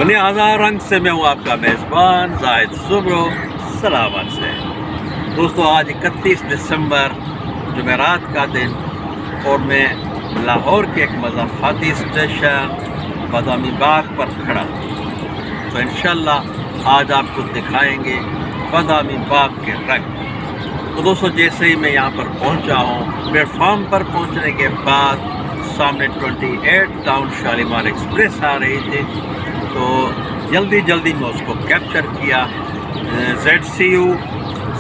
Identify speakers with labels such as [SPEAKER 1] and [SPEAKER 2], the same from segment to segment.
[SPEAKER 1] दुनिया हज़ार रंग से मैं हूँ आपका मेज़बान जाहिद सुब्रो सलामत से। दोस्तों आज 31 दिसंबर जुमेरात का दिन और मैं लाहौर के एक मज़ाफ़ाती स्टेशन बादामी बाग पर खड़ा हूँ। तो इंशाल्लाह आज आपको दिखाएंगे बादामी बाग के रंग। तो दोस्तों जैसे ही मैं यहाँ पर पहुँचा हूँ, प्लेटफार्म पर पहुँचने के बाद सामने 28 टाउन शालीमार एक्सप्रेस आ रही थी, तो जल्दी मैं उसको कैप्चर किया। ZCU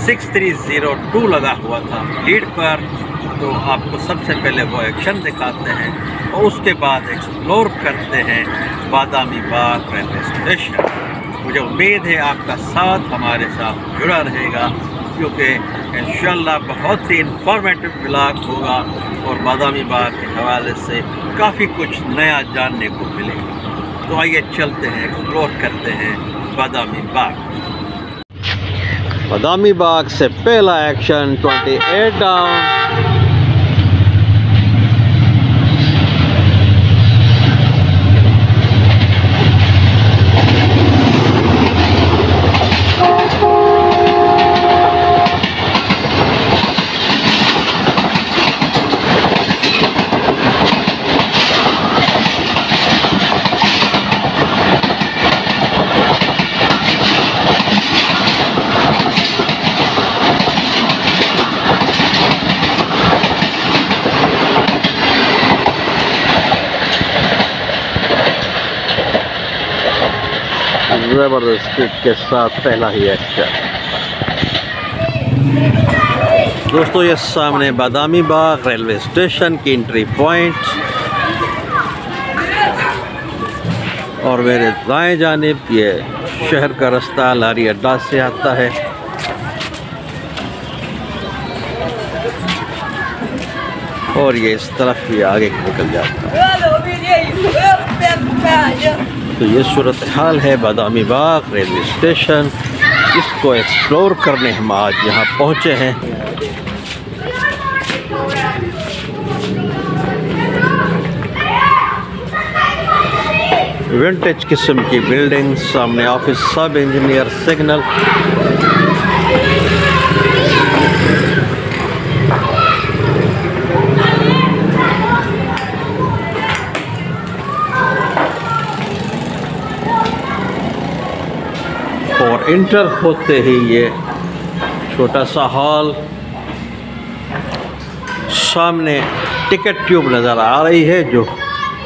[SPEAKER 1] 6302 लगा हुआ था लीड पर। तो आपको सबसे पहले वो एक्शन दिखाते हैं और उसके बाद एक्सप्लोर करते हैं बादामी बाग रेलवे स्टेशन। मुझे उम्मीद है आपका साथ हमारे साथ जुड़ा रहेगा, क्योंकि इंशाल्लाह बहुत ही इंफॉर्मेटिव व्लॉग होगा और बादामी बाग के हवाले से काफ़ी कुछ नया जानने को मिलेगा। तो आइए चलते हैं, एक्सप्लोर करते हैं बादामी बाग। बादामी बाग से पहला एक्शन 28 डाउन। ज़बरदस्त स्पीड के साथ पहला ही एक्शन। दोस्तों ये सामने बादामी बाग रेलवे स्टेशन की एंट्री पॉइंट और मेरे दाएं जानिब ये शहर का रास्ता लारी अड्डा से आता है। और ये इस तरफ ही आगे निकल जाता है। तो ये सूरत हाल है बादामी बाग रेलवे स्टेशन, इसको एक्सप्लोर करने हम आज यहाँ पहुँचे हैं। विंटेज किस्म की बिल्डिंग, सामने ऑफिस सब इंजीनियर सिग्नल। और इंटर होते ही ये छोटा सा हॉल, सामने टिकट ट्यूब नज़र आ रही है जो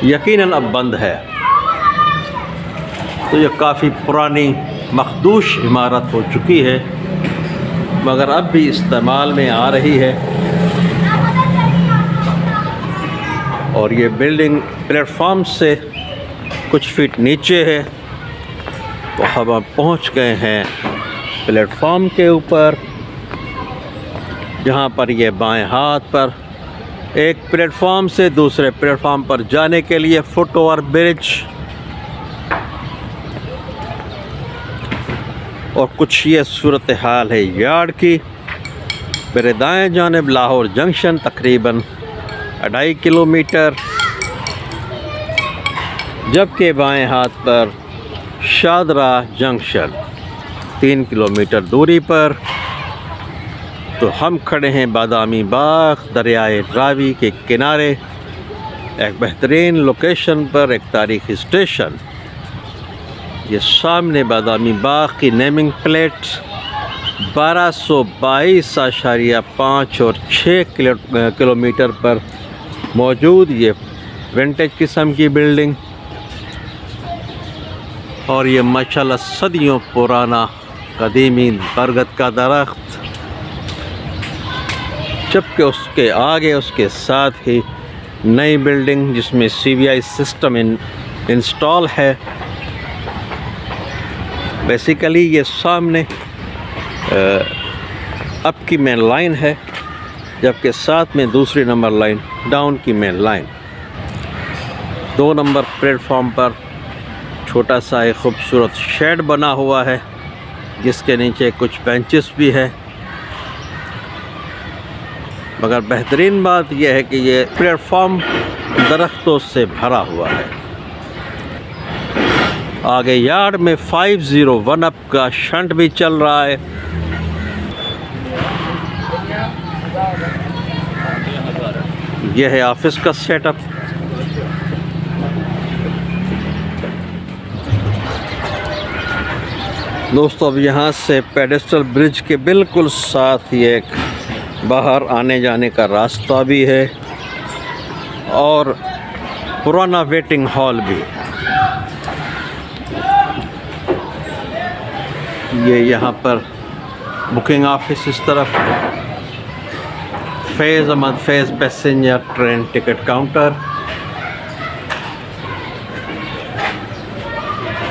[SPEAKER 1] यकीनन अब बंद है। तो ये काफ़ी पुरानी मखदूश इमारत हो चुकी है, मगर अब भी इस्तेमाल में आ रही है। और ये बिल्डिंग प्लेटफॉर्म से कुछ फीट नीचे है। तो हम पहुंच गए हैं प्लेटफॉर्म के ऊपर, जहां पर ये बाएं हाथ पर एक प्लेटफॉर्म से दूसरे प्लेटफॉर्म पर जाने के लिए फुट ओवर ब्रिज और कुछ ये सूरत हाल है यार्ड की। मेरे दाएं जानिब लाहौर जंक्शन तकरीबन 2.5 किलोमीटर, जबकि बाएं हाथ पर शादरा जंक्शन 3 किलोमीटर दूरी पर। तो हम खड़े हैं बादामी बाग दरियाए रावी के किनारे, एक बेहतरीन लोकेशन पर, एक तारीखी स्टेशन। ये सामने बादामी बाग की नेमिंग प्लेट 1222.5 और 6 किलोमीटर पर मौजूद ये विंटेज किस्म की बिल्डिंग। और ये माशाल्लाह सदियों पुराना कदीमी बरगद का दरख्त, जबकि उसके आगे उसके साथ ही नई बिल्डिंग जिसमें CVI सिस्टम इंस्टॉल है। बेसिकली ये सामने अप की मेन लाइन है, जबकि साथ में दूसरी नंबर लाइन डाउन की मेन लाइन। 2 नंबर प्लेटफॉर्म पर छोटा सा एक खूबसूरत शेड बना हुआ है, जिसके नीचे कुछ बेंचेस भी है। मगर बेहतरीन बात यह है कि ये प्लेटफॉर्म दरख्तों से भरा हुआ है। आगे यार्ड में 501 अप का शंट भी चल रहा है। यह है ऑफिस का सेटअप। दोस्तों अब यहाँ से पेडेस्ट्रल ब्रिज के बिल्कुल साथ ही एक बाहर आने जाने का रास्ता भी है और पुराना वेटिंग हॉल भी। ये यहाँ पर बुकिंग ऑफिस इस तरफ, फैज़ अहमद फैज़ पैसेंजर ट्रेन टिकट काउंटर,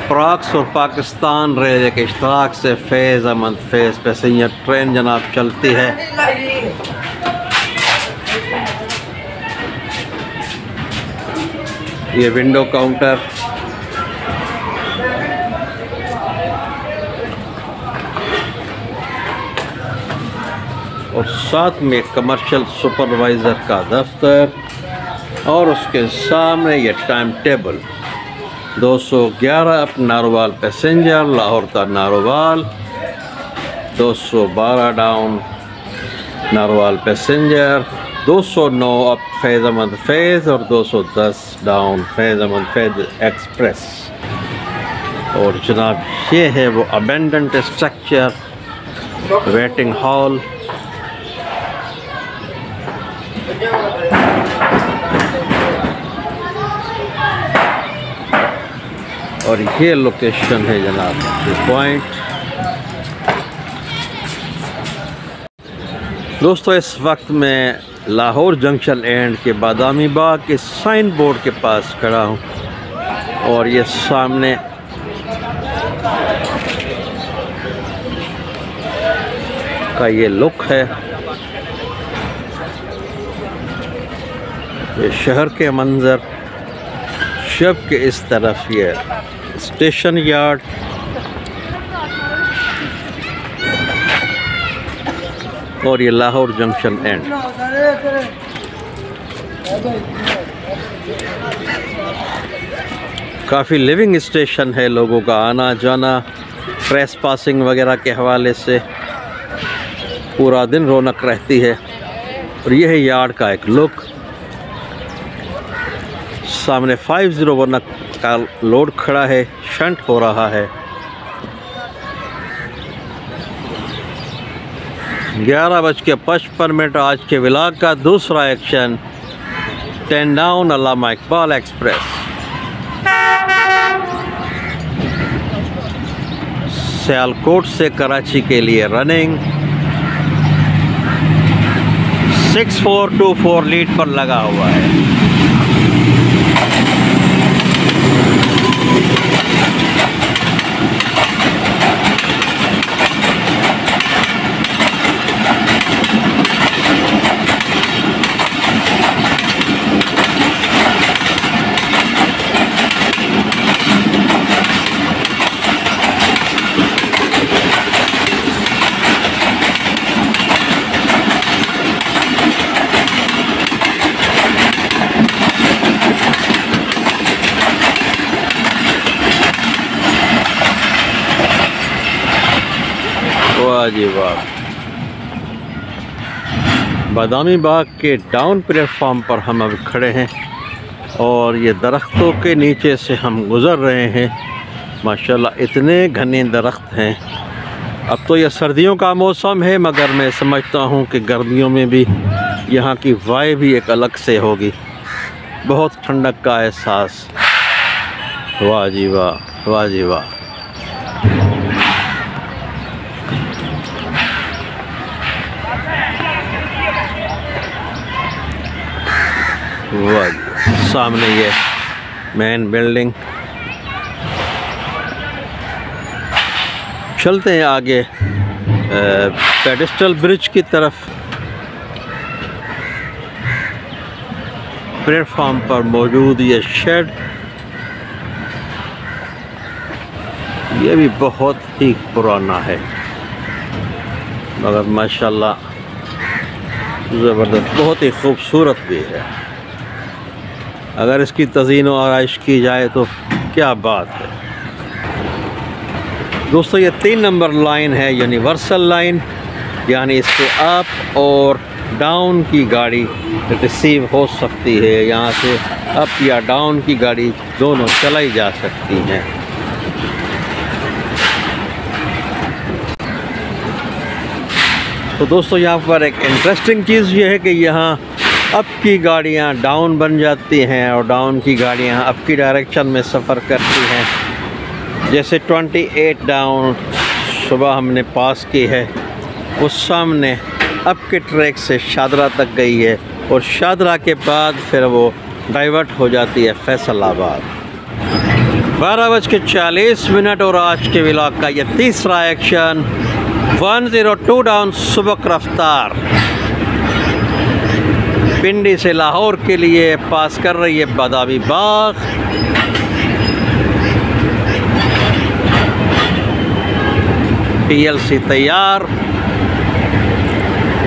[SPEAKER 1] प्राक्स और पाकिस्तान रेलवे के इश्तराक से फैज़ अहमद फैज़ पैसेंजर ट्रेन जनाब चलती है। ये विंडो काउंटर, और साथ में कमर्शियल सुपरवाइज़र का दफ्तर, और उसके सामने ये time table 211 up Narowal passenger Lahore का Narowal, 212 down Narowal passenger, 209 up Faiz Ahmad Faiz और 210 डाउन फैज़ अहमद फैज़ एक्सप्रेस। और जनाब ये है वो अबेंडेंट स्ट्रक्चर वेटिंग हॉल। और ये लोकेशन है जनाब पॉइंट। दोस्तों इस वक्त मैं लाहौर जंक्शन एंड के बादामी बाग के साइन बोर्ड के पास खड़ा हूँ और ये सामने का ये लुक है। ये शहर के मंजर, शब के इस तरफ ये स्टेशन यार्ड, और ये लाहौर जंक्शन एंड। काफ़ी लिविंग स्टेशन है, लोगों का आना जाना प्रेस पासिंग वगैरह के हवाले से पूरा दिन रौनक रहती है। और यह है यार्ड का एक लुक। सामने 501 का लोड खड़ा है, शंट हो रहा है। 11:55 आज के व्लॉग का दूसरा एक्शन 10 डाउन अल्लामा इकबाल एक्सप्रेस सियालकोट से कराची के लिए रनिंग 6424 लीड पर लगा हुआ है। वाह जी वाह। बादामी बाग के डाउन प्लेटफॉर्म पर हम अब खड़े हैं और ये दरख्तों के नीचे से हम गुज़र रहे हैं। माशाल्लाह इतने घने दरख्त हैं। अब तो यह सर्दियों का मौसम है, मगर मैं समझता हूँ कि गर्मियों में भी यहाँ की वाइब भी एक अलग से होगी। बहुत ठंडक का एहसास। वाह जी वाह, वाह जी वाह। वाह, सामने ये मेन बिल्डिंग। चलते हैं आगे पेडेस्ट्रल ब्रिज की तरफ। प्लेटफॉर्म पर मौजूद ये शेड, ये भी बहुत ही पुराना है, मगर माशाल्लाह ज़बरदस्त, बहुत ही खूबसूरत भी है। अगर इसकी तज़ीन और आराइश की जाए तो क्या बात है। दोस्तों ये 3 नंबर लाइन है यूनिवर्सल लाइन, यानी इससे अप और डाउन की गाड़ी रिसीव हो सकती है। यहाँ से अप या डाउन की गाड़ी दोनों चलाई जा सकती हैं। तो दोस्तों यहाँ पर एक इंटरेस्टिंग चीज़ ये है कि यहाँ अप की गाड़ियाँ डाउन बन जाती हैं और डाउन की गाड़ियाँ अप की डायरेक्शन में सफ़र करती हैं। जैसे 28 डाउन सुबह हमने पास की है, वो सामने अप के ट्रैक से शादरा तक गई है और शादरा के बाद फिर वो डाइवर्ट हो जाती है फैसलाबाद। 12:40 और आज के व्लॉग का ये तीसरा एक्शन 102 डाउन सुबक रफ्तार पिंडी से लाहौर के लिए पास कर रही है बादामी बाग। PLC तैयार,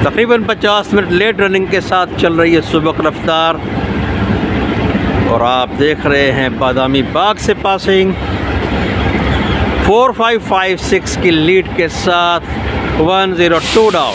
[SPEAKER 1] तकरीबन 50 मिनट लेट रनिंग के साथ चल रही है सुबक रफ्तार और आप देख रहे हैं बादामी बाग से पासिंग 4556 की लीड के साथ 102 डाउन।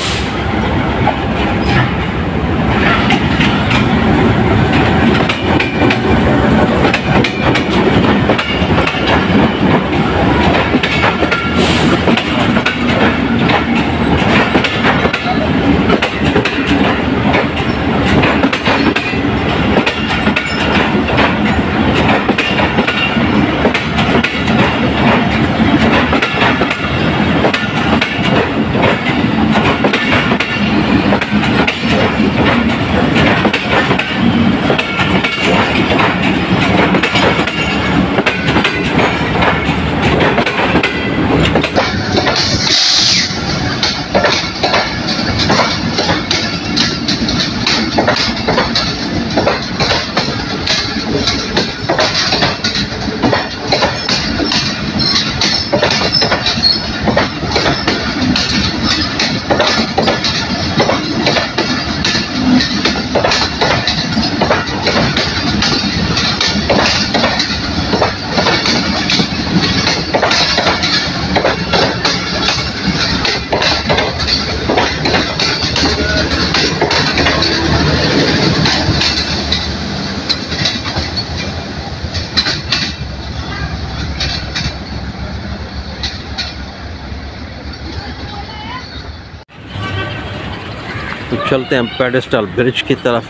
[SPEAKER 1] तो चलते हैं पेडेस्टल ब्रिज की तरफ।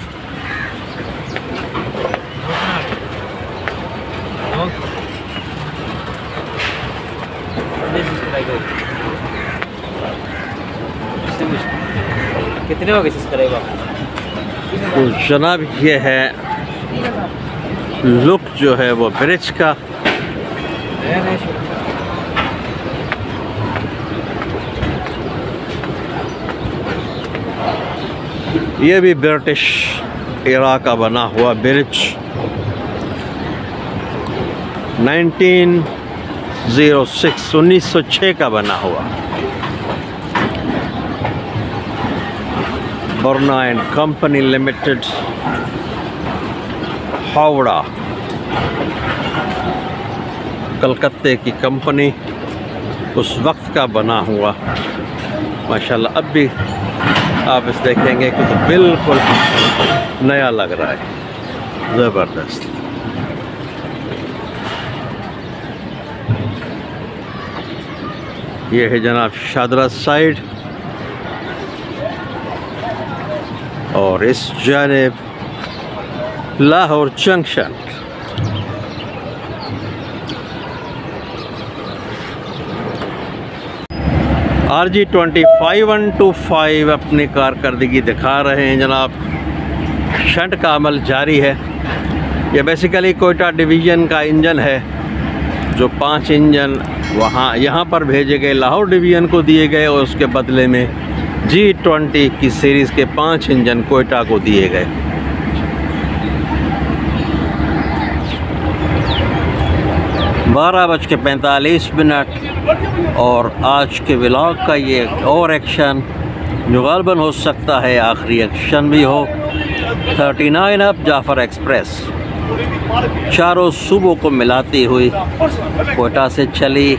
[SPEAKER 2] कितने हो गए सब्सक्राइबर?
[SPEAKER 1] तो जनाब ये है लुक जो है वो ब्रिज का। ये भी ब्रिटिश एरा का बना हुआ ब्रिज 1906 का बना हुआ। Barna and company limited, Howrah, कलकत्ते की कंपनी उस वक्त का बना हुआ। माशाल्लाह अब भी आप इस देखेंगे कि तो बिल्कुल नया लग रहा है, ज़बरदस्त। ये है जनाब शादरा साइड और इस जानिब लाहौर जंक्शन। RG 25125 अपनी कारकर्दगी दिखा रहे हैं जनाब। शंट का अमल जारी है। ये बेसिकली कोयटा डिवीज़न का इंजन है, जो 5 इंजन यहाँ पर भेजे गए, लाहौर डिवीज़न को दिए गए और उसके बदले में G20 की सीरीज़ के 5 इंजन कोयटा को दिए गए। बारह बज के 45 और आज के व्लॉग का ये और एक्शन जो गालबन हो सकता है आखिरी एक्शन भी हो। 39 अप जाफ़र एक्सप्रेस चारों सूबों को मिलाती हुई कोयटा से चली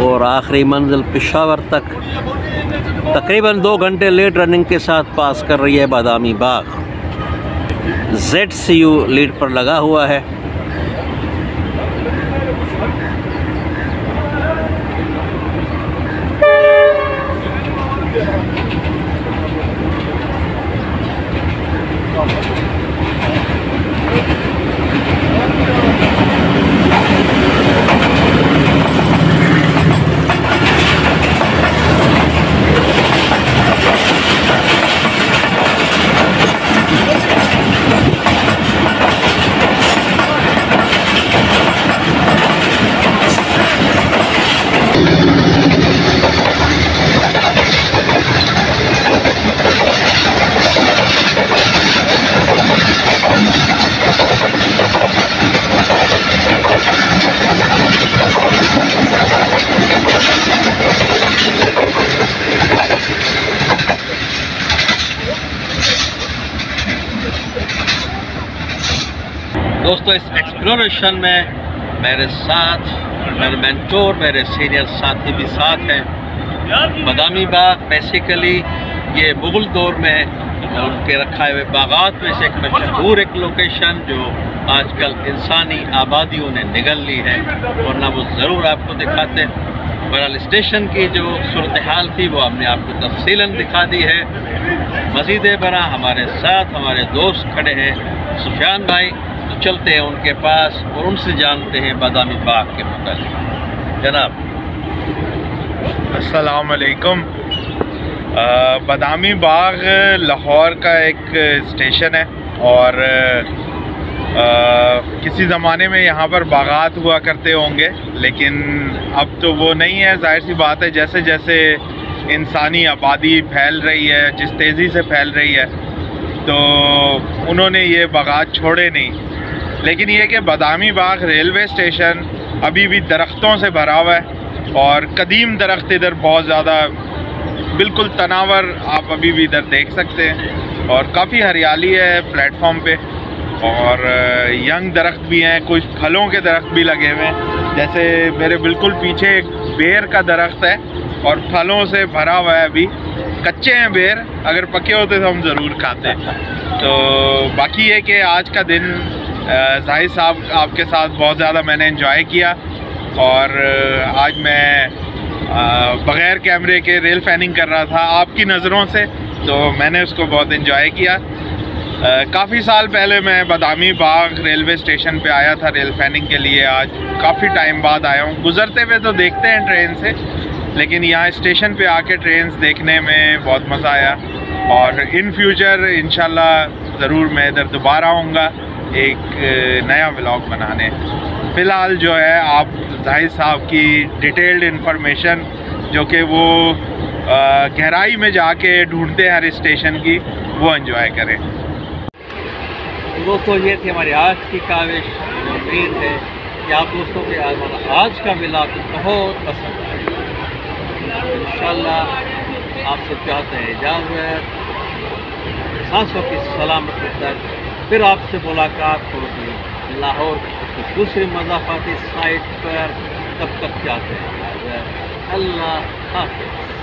[SPEAKER 1] और आखिरी मंजिल पेशावर तक तकरीबन 2 घंटे लेट रनिंग के साथ पास कर रही है बादामी बाग। ZCU लीड पर लगा हुआ है। दोस्तों, इस एक्सप्लोरेशन में मेरे साथ मेरे मेंटोर, मेरे सीनियर साथी भी साथ हैं। बादामी बाग बेसिकली ये मुग़ल दौर में उनके रखा हुए बागात में से एक मशहूर एक लोकेशन जो आजकल इंसानी आबादियों ने निगल ली है, वरना वो ज़रूर आपको दिखाते हैं। बहरहाल स्टेशन की जो सूरत हाल थी वो हमने आपको तफसीलन दिखा दी है। मज़ीद बरा हमारे साथ हमारे दोस्त खड़े हैं सुफियान भाई, तो चलते हैं उनके पास और उनसे जानते हैं बादामी बाग के मुताल्लिक़। जनाब
[SPEAKER 3] अस्सलाम वालेकुम। बादामी बाग लाहौर का एक स्टेशन है और किसी ज़माने में यहाँ पर बागात हुआ करते होंगे, लेकिन अब तो वो नहीं है। जाहिर सी बात है, जैसे जैसे इंसानी आबादी फैल रही है, जिस तेज़ी से फैल रही है, तो उन्होंने ये बागात छोड़े नहीं। लेकिन ये कि बादामी बाग रेलवे स्टेशन अभी भी दरख्तों से भरा हुआ है और कदीम दरख्त इधर बहुत ज़्यादा बिल्कुल तनावर आप अभी भी इधर देख सकते हैं और काफ़ी हरियाली है प्लेटफॉर्म पे और यंग दरख्त भी हैं, कुछ फलों के दरख्त भी लगे हुए हैं। जैसे मेरे बिल्कुल पीछे एक बेर का दरख्त है और फलों से भरा हुआ है। अभी कच्चे हैं बेर, अगर पके होते तो हम ज़रूर खाते। तो बाकी ये कि आज का दिन जाहिद साहब आपके साथ बहुत ज़्यादा मैंने एंजॉय किया और आज मैं बग़ैर कैमरे के रेल फैनिंग कर रहा था आपकी नज़रों से, तो मैंने उसको बहुत एंजॉय किया। काफ़ी साल पहले मैं बादामी बाग रेलवे स्टेशन पे आया था रेल फैनिंग के लिए। आज काफ़ी टाइम बाद आया हूँ। गुज़रते हुए तो देखते हैं ट्रेन से, लेकिन यहाँ स्टेशन पे आके ट्रेन्स देखने में बहुत मज़ा आया और इन फ्यूचर इंशाल्लाह ज़रूर मैं इधर दोबारा आऊँगा एक नया व्लॉग बनाने। फ़िलहाल जो है आप जाहिद साहब की डिटेल्ड इन्फॉर्मेशन जो कि वो गहराई में जाके ढूंढते हैं हर स्टेशन की, वो एंजॉय करें।
[SPEAKER 1] दोस्तों, ये थी हमारी आज की काविश। उम्मीद है कि आप दोस्तों के आज का व्लॉग बहुत पसंद आएगा। इंशाल्लाह आपसे चाहते हैं इजाज़त, सांसों की सलामती तक। फिर आपसे मुलाकात होगी लाहौर की दूसरी मज़ाफ़ाती साइट पर। तब तक चाहते हैं अल्लाह हाफ़िज़।